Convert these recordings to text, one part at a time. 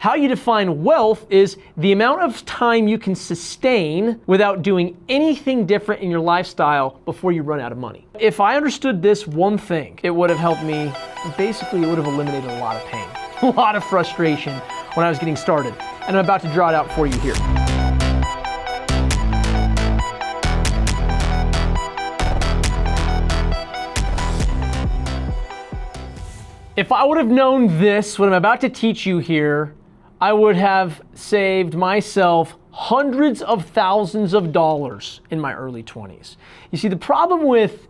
how you define wealth is the amount of time you can sustain without doing anything different in your lifestyle before you run out of money. If I understood this one thing, it would have helped me. Basically, it would have eliminated a lot of pain, a lot of frustration when I was getting started. And I'm about to draw it out for you here. If I would have known this, what I'm about to teach you here, I would have saved myself hundreds of thousands of dollars in my early 20s. You see, the problem with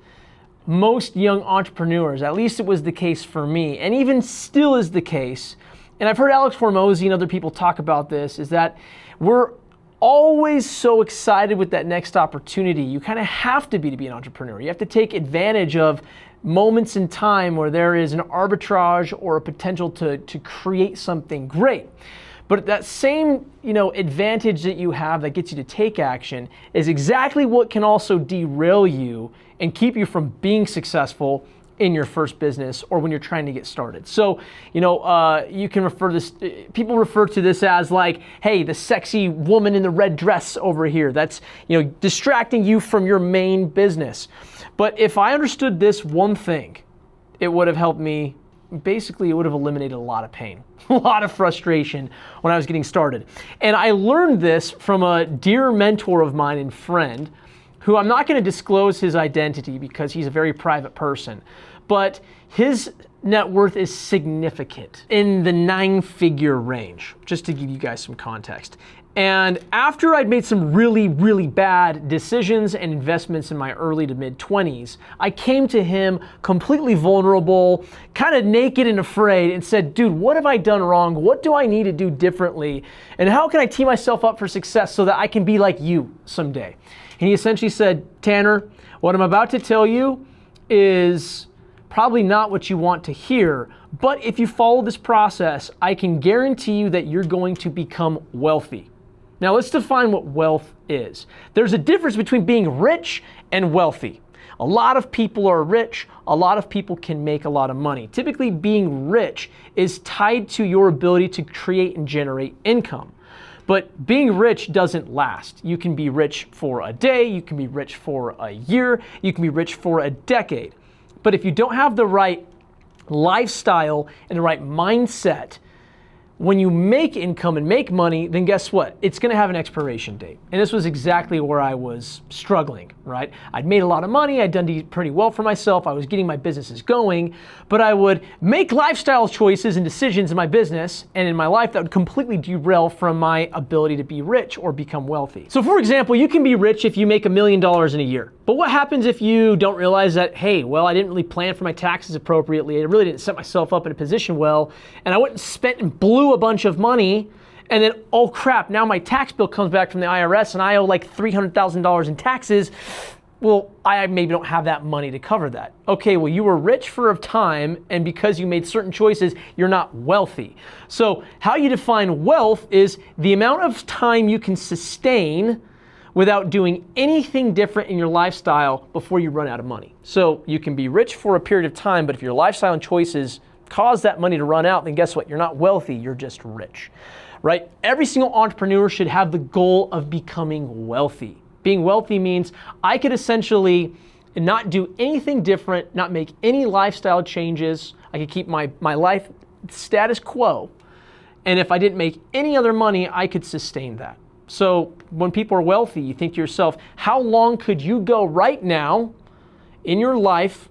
most young entrepreneurs, at least it was the case for me, and even still is the case, and I've heard Alex Hormozy and other people talk about this, is that we're always so excited with that next opportunity. You kind of have to be an entrepreneur. You have to take advantage of moments in time where there is an arbitrage or a potential to create something great. But that same, advantage that you have that gets you to take action is exactly what can also derail you and keep you from being successful in your first business or when you're trying to get started. So, you can people refer to this as like, hey, the sexy woman in the red dress over here. That's, distracting you from your main business. But if I understood this one thing, it would have helped me. Basically, it would have eliminated a lot of pain, a lot of frustration when I was getting started. And I learned this from a dear mentor of mine and friend, who I'm not going to disclose his identity because he's a very private person, but his net worth is significant, in the 9-figure range, just to give you guys some context. And after I'd made some really, really bad decisions and investments in my early to mid 20s, I came to him completely vulnerable, kind of naked and afraid, and said, dude, what have I done wrong? What do I need to do differently? And how can I tee myself up for success so that I can be like you someday? And he essentially said, Tanner, what I'm about to tell you is probably not what you want to hear, but if you follow this process, I can guarantee you that you're going to become wealthy. Now let's define what wealth is. There's a difference between being rich and wealthy. A lot of people are rich, a lot of people can make a lot of money. Typically, being rich is tied to your ability to create and generate income. But being rich doesn't last. You can be rich for a day, you can be rich for a year, you can be rich for a decade. But if you don't have the right lifestyle and the right mindset, when you make income and make money, then guess what? It's going to have an expiration date. And this was exactly where I was struggling, right? I'd made a lot of money. I'd done pretty well for myself. I was getting my businesses going, but I would make lifestyle choices and decisions in my business and in my life that would completely derail from my ability to be rich or become wealthy. So for example, you can be rich if you make $1 million in a year. But what happens if you don't realize that, hey, well, I didn't really plan for my taxes appropriately. I really didn't set myself up in a position well, and I went and spent and blew a bunch of money, and then, oh crap, now my tax bill comes back from the IRS and I owe like $300,000 in taxes. Well, I maybe don't have that money to cover that. Okay, well, you were rich for a time, and because you made certain choices, you're not wealthy. So how you define wealth is the amount of time you can sustain without doing anything different in your lifestyle before you run out of money. So you can be rich for a period of time, but if your lifestyle and choices cause that money to run out, then guess what? You're not wealthy, you're just rich, right? Every single entrepreneur should have the goal of becoming wealthy. Being wealthy means I could essentially not do anything different, not make any lifestyle changes. I could keep my life status quo. And if I didn't make any other money, I could sustain that. So when people are wealthy, you think to yourself, how long could you go right now in your life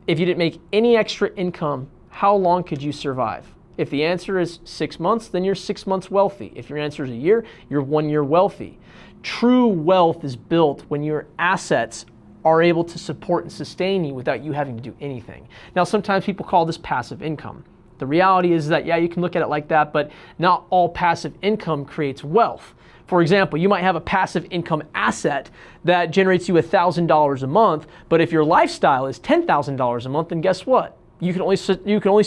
if you didn't make any extra income? How long could you survive? If the answer is 6 months, then you're 6 months wealthy. If your answer is a year, you're 1 year wealthy. True wealth is built when your assets are able to support and sustain you without you having to do anything. Now, sometimes people call this passive income. The reality is that, yeah, you can look at it like that, but not all passive income creates wealth. For example, you might have a passive income asset that generates you $1,000 a month, but if your lifestyle is $10,000 a month, then guess what? You can only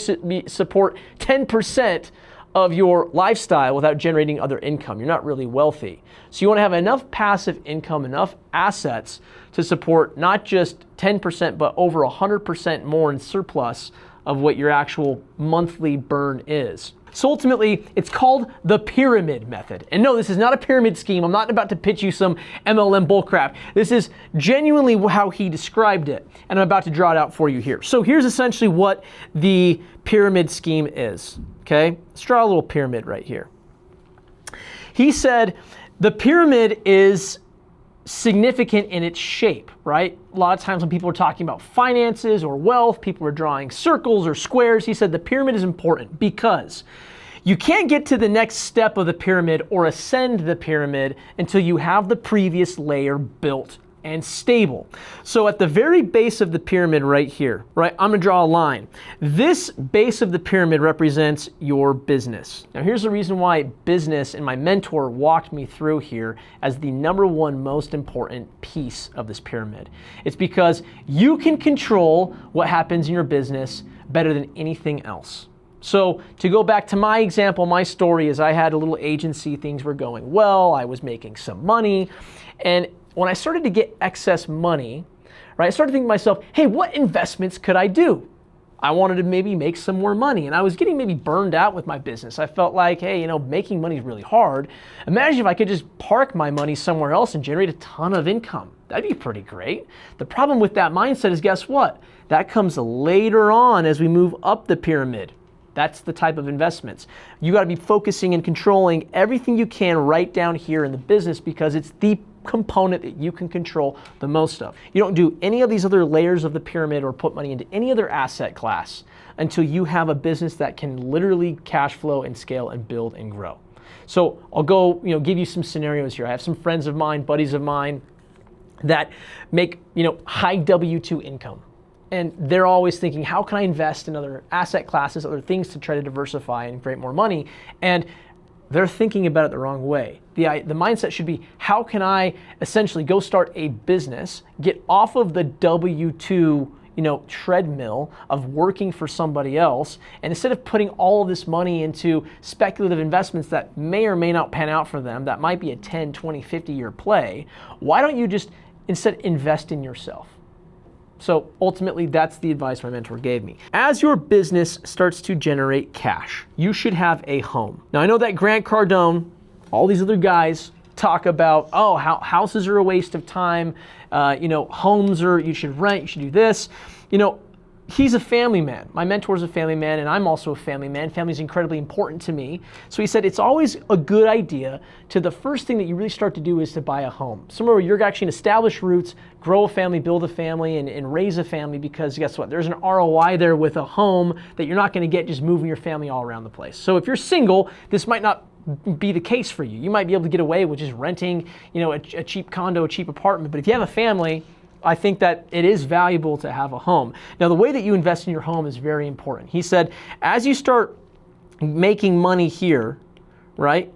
support 10% of your lifestyle without generating other income. You're not really wealthy. So you want to have enough passive income, enough assets to support not just 10%, but over 100% more in surplus of what your actual monthly burn is. So ultimately, it's called the pyramid method. And no, this is not a pyramid scheme. I'm not about to pitch you some MLM bullcrap. This is genuinely how he described it. And I'm about to draw it out for you here. So here's essentially what the pyramid scheme is. Okay, let's draw a little pyramid right here. He said the pyramid is significant in its shape, right? A lot of times when people are talking about finances or wealth, people are drawing circles or squares. He said the pyramid is important because you can't get to the next step of the pyramid or ascend the pyramid until you have the previous layer built and stable. So at the very base of the pyramid right here, right, I'm gonna draw a line. This base of the pyramid represents your business. Now here's the reason why business and my mentor walked me through here as the number one most important piece of this pyramid. It's because you can control what happens in your business better than anything else. So to go back to my example, my story is I had a little agency, things were going well, I was making some money, and when I started to get excess money, right, I started thinking to myself, hey, what investments could I do? I wanted to maybe make some more money, and I was getting maybe burned out with my business. I felt like, hey, you know, making money is really hard. Imagine if I could just park my money somewhere else and generate a ton of income. That'd be pretty great. The problem with that mindset is, guess what? That comes later on as we move up the pyramid. That's the type of investments. You got to be focusing and controlling everything you can right down here in the business because it's the component that you can control the most of. You don't do any of these other layers of the pyramid or put money into any other asset class until you have a business that can literally cash flow and scale and build and grow. So I'll go, give you some scenarios here. I have some friends of mine, buddies of mine that make, high W-2 income. And they're always thinking, how can I invest in other asset classes, other things to try to diversify and create more money? And they're thinking about it the wrong way. The mindset should be, how can I essentially go start a business, get off of the W-2 treadmill of working for somebody else, and instead of putting all of this money into speculative investments that may or may not pan out for them, that might be a 10, 20, 50-year play, why don't you just instead invest in yourself? So ultimately, that's the advice my mentor gave me. As your business starts to generate cash, you should have a home. Now, I know that Grant Cardone, all these other guys talk about, oh, houses are a waste of time. Homes are, you should rent, you should do this. He's a family man. My mentor is a family man, and I'm also a family man. Family is incredibly important to me. So he said it's always a good idea to the first thing that you really start to do is to buy a home. Somewhere where you're actually going to establish roots, grow a family, build a family, and raise a family, because guess what? There's an ROI there with a home that you're not going to get just moving your family all around the place. So if you're single, this might not be the case for you. You might be able to get away with just renting, a cheap condo, a cheap apartment. But if you have a family, I think that it is valuable to have a home. Now, the way that you invest in your home is very important. He said, as you start making money here, right,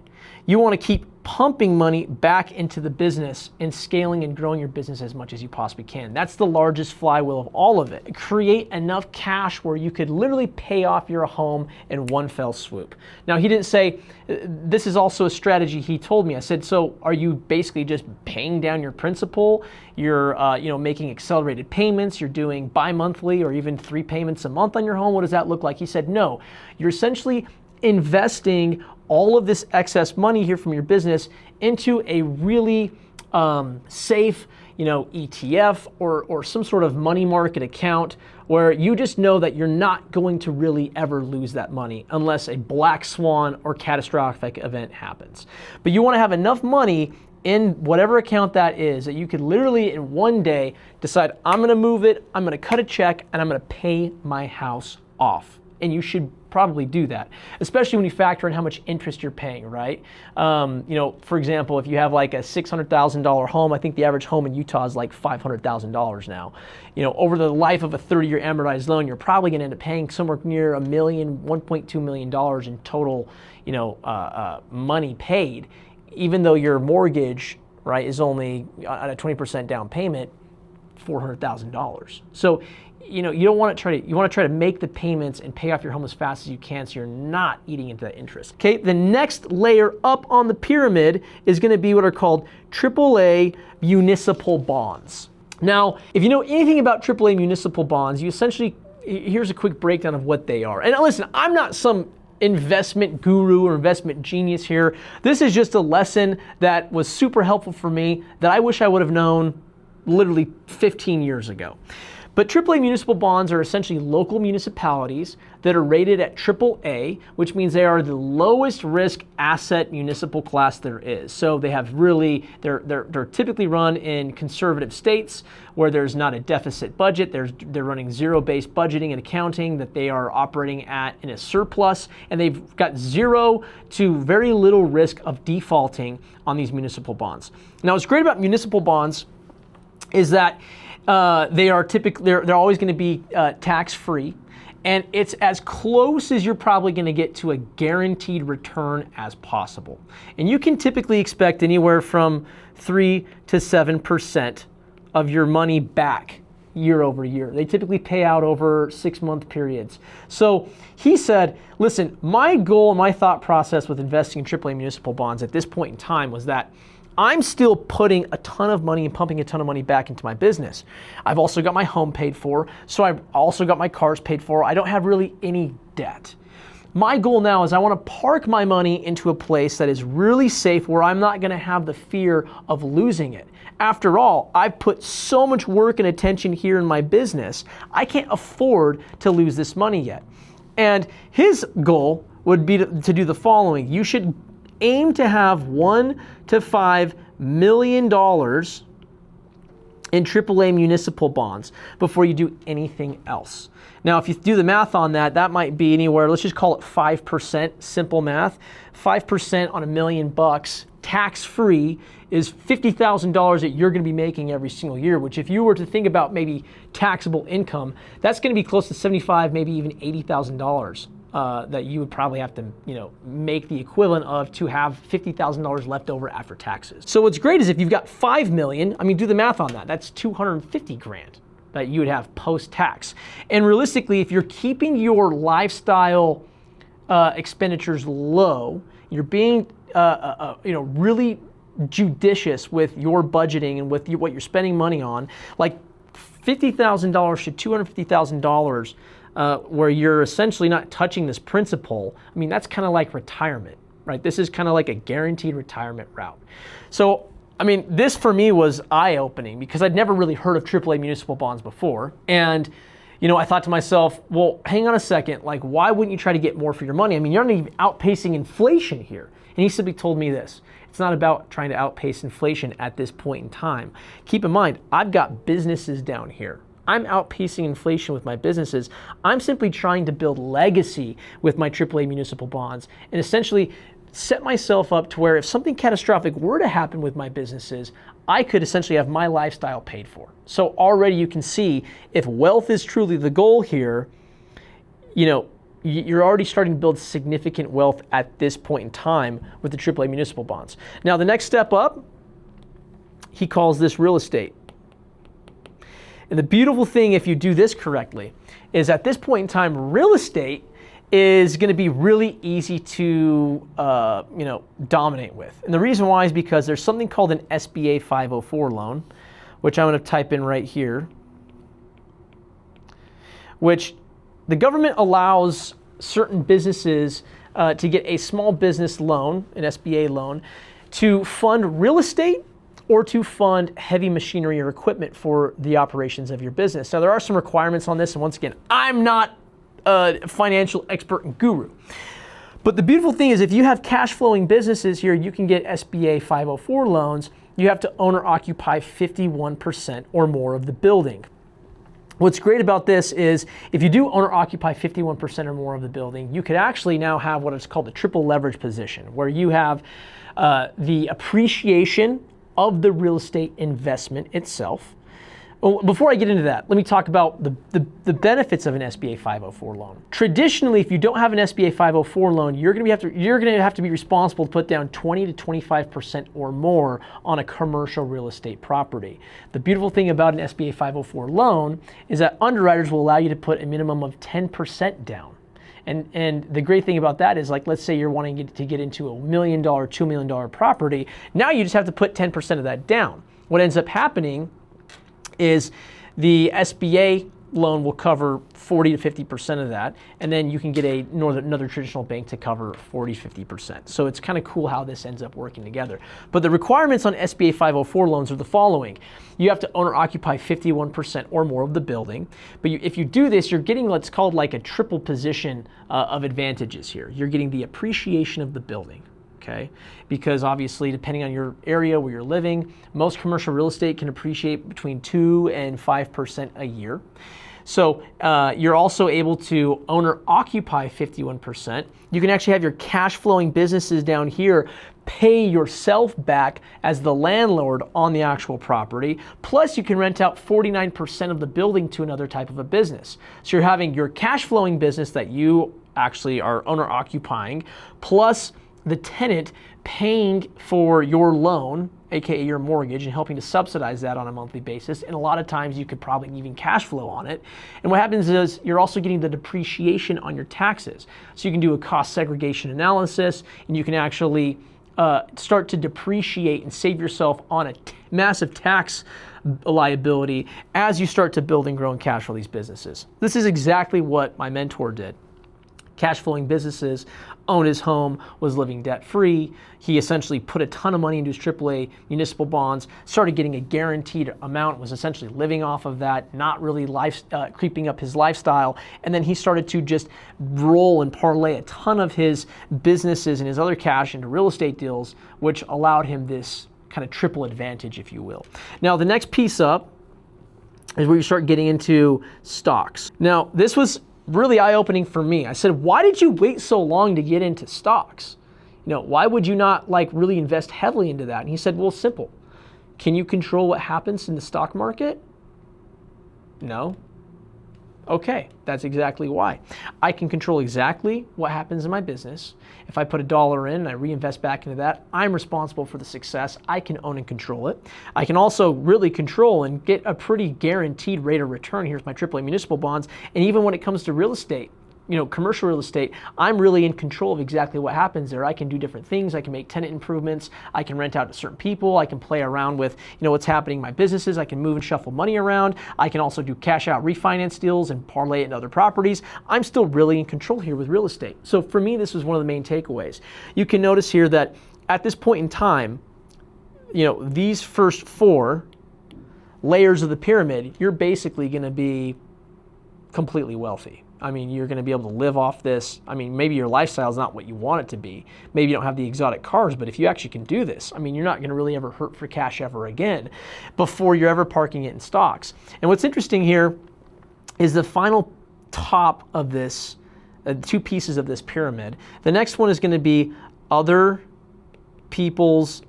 you want to keep pumping money back into the business and scaling and growing your business as much as you possibly can. That's the largest flywheel of all of it. Create enough cash where you could literally pay off your home in one fell swoop. Now, he didn't say, this is also a strategy he told me. I said, so are you basically just paying down your principal? You're making accelerated payments, you're doing bi-monthly or even 3 payments a month on your home? What does that look like? He said, no, you're essentially investing all of this excess money here from your business into a really safe, ETF or some sort of money market account where you just know that you're not going to really ever lose that money unless a black swan or catastrophic event happens. But you want to have enough money in whatever account that is that you could literally in one day decide, I'm going to move it, I'm going to cut a check, and I'm going to pay my house off. And you should probably do that, especially when you factor in how much interest you're paying, right? For example, if you have like a $600,000 home, I think the average home in Utah is like $500,000 now. Over the life of a 30-year amortized loan, you're probably going to end up paying somewhere near $1 million, $1.2 million in total, money paid, even though your mortgage, right, is only at a 20% down payment, $400,000. So you don't want to try to make the payments and pay off your home as fast as you can so you're not eating into that interest. Okay, the next layer up on the pyramid is going to be what are called AAA municipal bonds. Now, if you know anything about AAA municipal bonds, you essentially here's a quick breakdown of what they are. And listen, I'm not some investment guru or investment genius here. This is just a lesson that was super helpful for me that I wish I would have known literally 15 years ago. But AAA municipal bonds are essentially local municipalities that are rated at AAA, which means they are the lowest risk asset municipal class there is. So they have really, they're typically run in conservative states where there's not a deficit budget. They're running zero-based budgeting and accounting, that they are operating at in a surplus, and they've got zero to very little risk of defaulting on these municipal bonds. Now, what's great about municipal bonds is that they're always going to be tax-free, and it's as close as you're probably going to get to a guaranteed return as possible. And you can typically expect anywhere from 3 to 7% of your money back year over year. They typically pay out over 6-month periods. So he said, listen, my goal, my thought process with investing in AAA municipal bonds at this point in time was that I'm still putting a ton of money and pumping a ton of money back into my business. I've also got my home paid for, so I've also got my cars paid for. I don't have really any debt. My goal now is I want to park my money into a place that is really safe where I'm not going to have the fear of losing it. After all, I've put so much work and attention here in my business, I can't afford to lose this money yet. And his goal would be to do the following. You should aim to have $1 to $5 million in AAA municipal bonds before you do anything else. Now, if you do the math on that, that might be anywhere, let's just call it 5%, simple math. 5% on $1 million, tax-free, is $50,000 that you're going to be making every single year, which if you were to think about maybe taxable income, that's going to be close to $75,000, maybe even $80,000. That you would probably have to, make the equivalent of to have $50,000 left over after taxes. So what's great is if you've got $5 million, do the math on that. That's $250,000 that you would have post-tax. And realistically, if you're keeping your lifestyle expenditures low, you're being, really judicious with your budgeting and with what you're spending money on, like $50,000 to $250,000. Where you're essentially not touching this principal, that's kind of like retirement, right? This is kind of like a guaranteed retirement route. So, this for me was eye-opening because I'd never really heard of AAA municipal bonds before. And, I thought to myself, well, hang on a second, like, why wouldn't you try to get more for your money? You're not even outpacing inflation here. And he simply told me this. It's not about trying to outpace inflation at this point in time. Keep in mind, I've got businesses down here. I'm outpacing inflation with my businesses. I'm simply trying to build legacy with my AAA municipal bonds and essentially set myself up to where if something catastrophic were to happen with my businesses, I could essentially have my lifestyle paid for. So already you can see if wealth is truly the goal here, you're already starting to build significant wealth at this point in time with the AAA municipal bonds. Now the next step up, he calls this real estate. And the beautiful thing, if you do this correctly, is at this point in time, real estate is going to be really easy to, dominate with. And the reason why is because there's something called an SBA 504 loan, which I'm going to type in right here, which the government allows certain businesses to get a small business loan, an SBA loan, to fund real estate or to fund heavy machinery or equipment for the operations of your business. Now, there are some requirements on this, and once again, I'm not a financial expert and guru. But the beautiful thing is if you have cash flowing businesses here, you can get SBA 504 loans. You have to own or occupy 51% or more of the building. What's great about this is if you do own or occupy 51% or more of the building, you could actually now have what is called a triple leverage position, where you have the appreciation of the real estate investment itself. Well, before I get into that, let me talk about the benefits of an SBA 504 loan. Traditionally, if you don't have an SBA 504 loan, you're going to have to be responsible to put down 20 to 25% or more on a commercial real estate property. The beautiful thing about an SBA 504 loan is that underwriters will allow you to put a minimum of 10% down. And the great thing about that is, like, let's say you're wanting to get into a $1 million, $2 million property. Now you just have to put 10% of that down. What ends up happening is the SBA loan will cover 40 to 50% of that, and then you can get another traditional bank to cover 40 to 50%. So it's kind of cool how this ends up working together. But the requirements on SBA 504 loans are the following. You have to own or occupy 51% or more of the building. But if you do this, you're getting what's called like a triple position of advantages here. You're getting the appreciation of the building. Okay, because obviously depending on your area where you're living, most commercial real estate can appreciate between 2 and 5% a year. So you're also able to own or occupy 51%. You can actually have your cash flowing businesses down here pay yourself back as the landlord on the actual property. Plus you can rent out 49% of the building to another type of a business. So you're having your cash flowing business that you actually are owner occupying, plus the tenant paying for your loan, aka your mortgage, and helping to subsidize that on a monthly basis. And a lot of times you could probably even cash flow on it. And what happens is you're also getting the depreciation on your taxes. So you can do a cost segregation analysis, and you can actually start to depreciate and save yourself on a massive tax liability as you start to build and grow and cash flow these businesses. This is exactly what my mentor did. Cash flowing businesses, owned his home, was living debt free. He essentially put a ton of money into his AAA municipal bonds, started getting a guaranteed amount, was essentially living off of that, not really creeping up his lifestyle. And then he started to just roll and parlay a ton of his businesses and his other cash into real estate deals, which allowed him this kind of triple advantage, if you will. Now, the next piece up is where you start getting into stocks. Now, this was really eye-opening for me. I said, why did you wait so long to get into stocks? You know, why would you not like really invest heavily into that? And he said, well, simple. Can you control what happens in the stock market? No. Okay, that's exactly why. I can control exactly what happens in my business. If I put $1 in and I reinvest back into that, I'm responsible for the success. I can own and control it. I can also really control and get a pretty guaranteed rate of return. Here's my AAA municipal bonds. And even when it comes to real estate, you know, commercial real estate, I'm really in control of exactly what happens there. I can do different things. I can make tenant improvements. I can rent out to certain people. I can play around with, you know, what's happening in my businesses. I can move and shuffle money around. I can also do cash out refinance deals and parlay it into other properties. I'm still really in control here with real estate. So for me, this was one of the main takeaways. You can notice here that at this point in time, you know, these first 4 layers of the pyramid, you're basically going to be completely wealthy. I mean, you're going to be able to live off this. I mean, maybe your lifestyle is not what you want it to be. Maybe you don't have the exotic cars, but if you actually can do this, I mean, you're not going to really ever hurt for cash ever again before you're ever parking it in stocks. And what's interesting here is the final top of this, 2 pieces of this pyramid. The next one is going to be other people's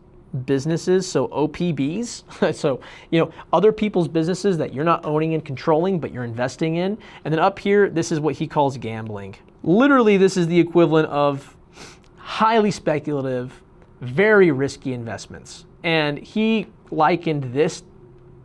businesses, so OPBs. So, you know, other people's businesses that you're not owning and controlling, but you're investing in. And then up here, this is what he calls gambling. Literally, this is the equivalent of highly speculative, very risky investments. And he likened this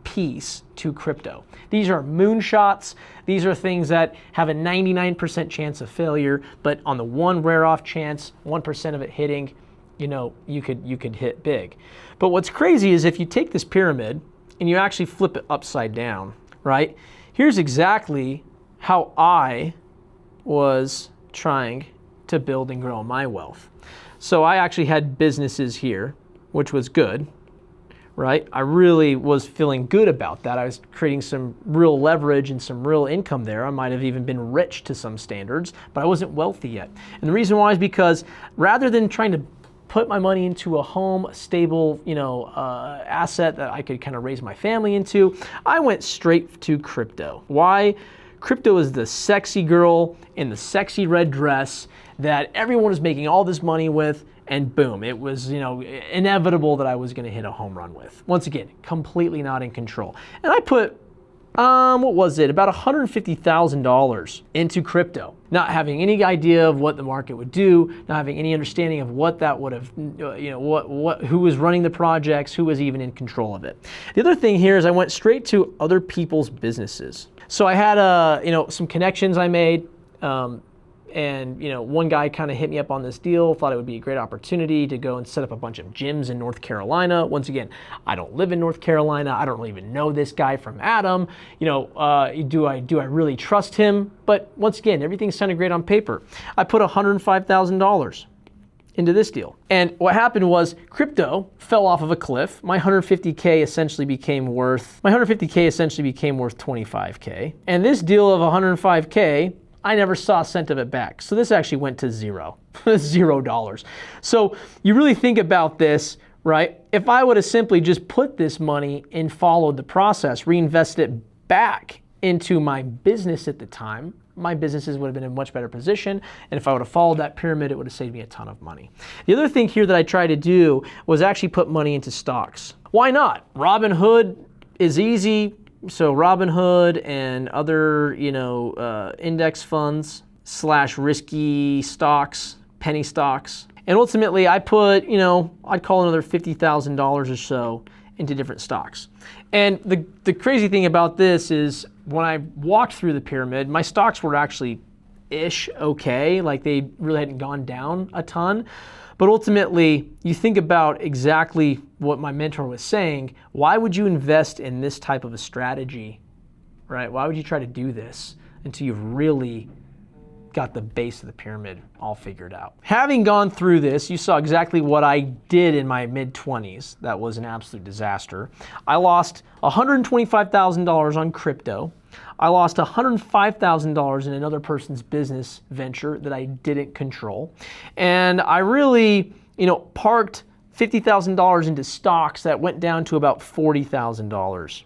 piece to crypto. These are moonshots. These are things that have a 99% chance of failure, but on the one rare off chance, 1% of it hitting, you know, you could hit big. But what's crazy is if you take this pyramid and you actually flip it upside down, right? Here's exactly how I was trying to build and grow my wealth. So I actually had businesses here, which was good, right? I really was feeling good about that. I was creating some real leverage and some real income there. I might have even been rich to some standards, but I wasn't wealthy yet. And the reason why is because rather than trying to put my money into a home, a stable, you know, asset that I could kind of raise my family into, I went straight to crypto. Why? Crypto is the sexy girl in the sexy red dress that everyone was making all this money with, and boom, it was, you know, inevitable that I was going to hit a home run with. Once again, completely not in control. And I put, what was it? About $150,000 into crypto. Not having any idea of what the market would do, not having any understanding of what that would have, you know, who was running the projects, who was even in control of it. The other thing here is I went straight to other people's businesses. So I had, you know, some connections I made. And one guy kind of hit me up on this deal, thought it would be a great opportunity to go and set up a bunch of gyms in North Carolina. Once again, I don't live in North Carolina. I don't even know this guy from Adam. Do I really trust him? But once again, everything sounded great on paper. I put $105,000 into this deal. And what happened was crypto fell off of a cliff. My 150K essentially became worth 25K. And this deal of 105K, I never saw a cent of it back. So this actually went to zero, $0. So you really think about this, right? If I would have simply just put this money and followed the process, reinvested it back into my business at the time, my businesses would have been in a much better position. And if I would have followed that pyramid, it would have saved me a ton of money. The other thing here that I tried to do was actually put money into stocks. Why not? Robinhood is easy. So Robinhood and other, index funds / risky stocks, penny stocks. And ultimately I put, I'd call another $50,000 or so into different stocks. And the crazy thing about this is when I walked through the pyramid, my stocks were actually okay. Like they really hadn't gone down a ton. But ultimately, you think about exactly what my mentor was saying. Why would you invest in this type of a strategy, right? Why would you try to do this until you've really got the base of the pyramid all figured out? Having gone through this, you saw exactly what I did in my mid-20s. That was an absolute disaster. I lost $125,000 on crypto. I lost $105,000 in another person's business venture that I didn't control. And I really, parked $50,000 into stocks that went down to about $40,000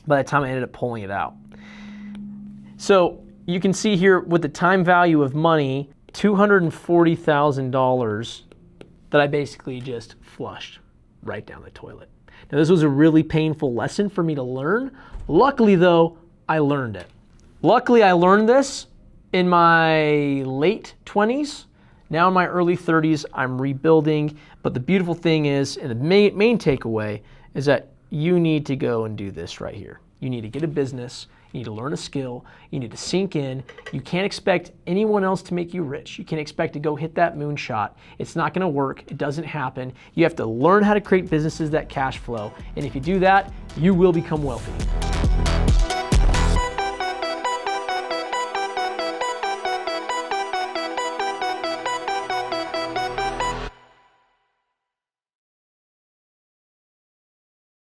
by the time I ended up pulling it out. So you can see here with the time value of money, $240,000 that I basically just flushed right down the toilet. Now this was a really painful lesson for me to learn. Luckily though, I learned it. Luckily I learned this in my late 20s. Now in my early 30s, I'm rebuilding. But the beautiful thing is, and the main takeaway is that you need to go and do this right here. You need to get a business. You need to learn a skill. You need to sink in. You can't expect anyone else to make you rich. You can't expect to go hit that moonshot. It's not going to work. It doesn't happen. You have to learn how to create businesses that cash flow. And if you do that, you will become wealthy.